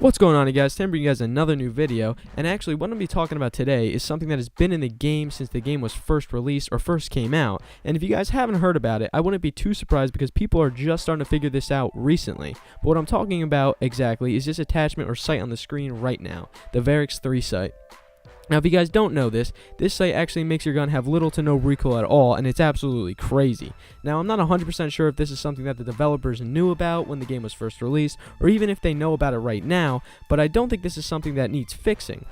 What's going on, you guys? Time to bring you guys another new video, and actually what I'm going to be talking about today is something that has been in the game since the game was first released or first came out. And if you guys haven't heard about it, I wouldn't be too surprised because people are just starting to figure this out recently. But what I'm talking about exactly is this attachment or site on the screen right now, the Attachment site. Now, if you guys don't know this site actually makes your gun have little to no recoil at all, and it's absolutely crazy. Now, I'm not 100% sure if this is something that the developers knew about when the game was first released, or even if they know about it right now, but I don't think this is something that needs fixing.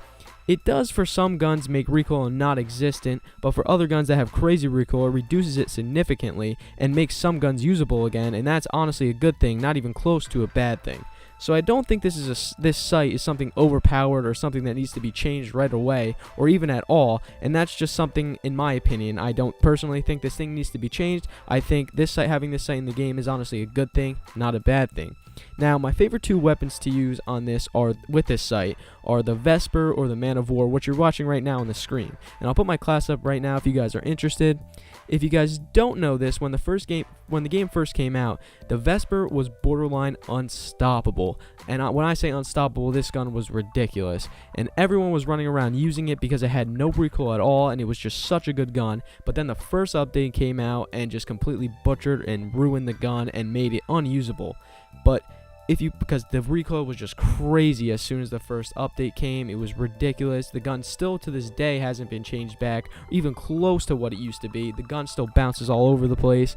It does for some guns make recoil non-existent, but for other guns that have crazy recoil, it reduces it significantly and makes some guns usable again, and that's honestly a good thing, not even close to a bad thing. So I don't think this site is something overpowered or something that needs to be changed right away or even at all, and that's just something, in my opinion. I don't personally think this thing needs to be changed. I think having this site in the game is honestly a good thing, not a bad thing. Now, my favorite two weapons to use on this with this site are the Vesper or the Man of War, which you're watching right now on the screen. And I'll put my class up right now if you guys are interested. If you guys don't know this, when the game first came out, the Vesper was borderline unstoppable. And when I say unstoppable, this gun was ridiculous. And everyone was running around using it because it had no recoil at all, and it was just such a good gun. But then the first update came out and just completely butchered and ruined the gun and made it unusable. But because the recoil was just crazy as soon as the first update came, it was ridiculous. The gun still to this day hasn't been changed back, even close to what it used to be. The gun still bounces all over the place,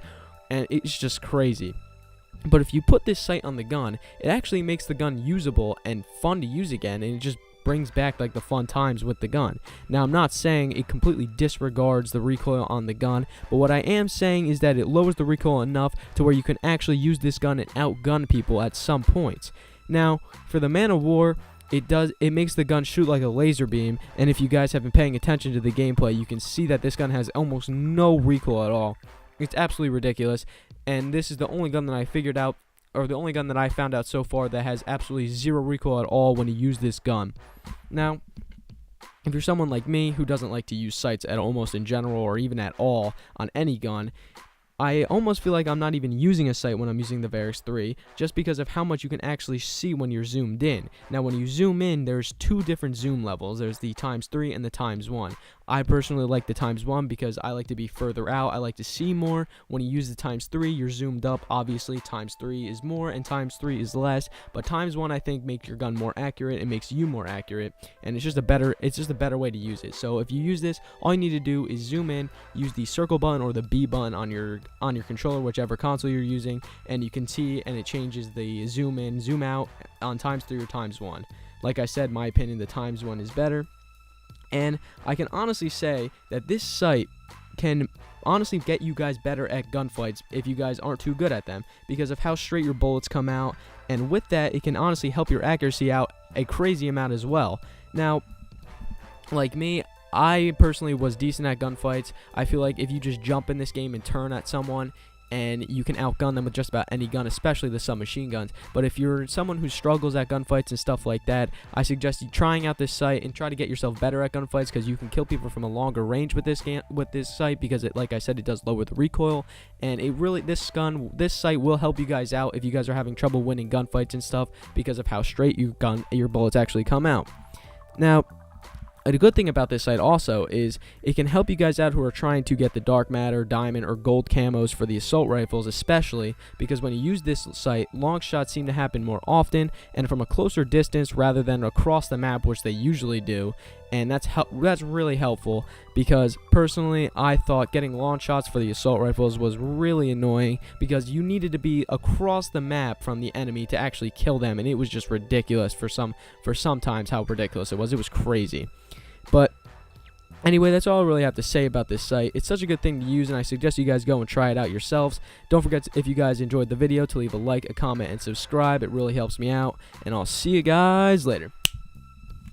and it's just crazy. But if you put this sight on the gun, it actually makes the gun usable and fun to use again, and it just brings back like the fun times with the gun. Now, I'm not saying it completely disregards the recoil on the gun, but what I am saying is that it lowers the recoil enough to where you can actually use this gun and outgun people at some points. Now, for the Man of War, it makes the gun shoot like a laser beam, and if you guys have been paying attention to the gameplay, you can see that this gun has almost no recoil at all. It's absolutely ridiculous, and this is the only gun that I figured out, or the only gun that I found out so far that has absolutely zero recoil at all when you use this gun. Now, if you're someone like me who doesn't like to use sights at almost in general or even at all on any gun, I almost feel like I'm not even using a sight when I'm using the Attachment 3, just because of how much you can actually see when you're zoomed in. Now, when you zoom in, there's two different zoom levels. There's the ×3 and the ×1. I personally like the ×1 because I like to be further out. I like to see more. When you use the ×3, you're zoomed up. Obviously, ×3 is more and ×3 is less. But ×1, I think, makes your gun more accurate. It makes you more accurate, and it's just a better way to use it. So if you use this, all you need to do is zoom in, use the circle button or the B button on your controller, whichever console you're using, and you can see, and it changes the zoom in, zoom out on ×3 or ×1. Like I said, my opinion, the ×1 is better. And I can honestly say that this site can honestly get you guys better at gunfights if you guys aren't too good at them, because of how straight your bullets come out, and with that, it can honestly help your accuracy out a crazy amount as well. Now, like me, I personally was decent at gunfights. I feel like if you just jump in this game and turn at someone, and you can outgun them with just about any gun, especially the submachine guns. But if you're someone who struggles at gunfights and stuff like that, I suggest you trying out this site and try to get yourself better at gunfights, because you can kill people from a longer range with this site, because it, like I said, it does lower the recoil, and this site will help you guys out if you guys are having trouble winning gunfights and stuff because of how straight your bullets actually come out. Now, a good thing about this site also is it can help you guys out who are trying to get the dark matter, diamond, or gold camos for the assault rifles, especially because when you use this site, long shots seem to happen more often and from a closer distance rather than across the map, which they usually do. And that's really helpful, because personally I thought getting long shots for the assault rifles was really annoying, because you needed to be across the map from the enemy to actually kill them, and it was just ridiculous for sometimes how ridiculous it was. It was crazy. But anyway, that's all I really have to say about this site. It's such a good thing to use, and I suggest you guys go and try it out yourselves. Don't forget, if you guys enjoyed the video, to leave a like, a comment, and subscribe. It really helps me out, and I'll see you guys later.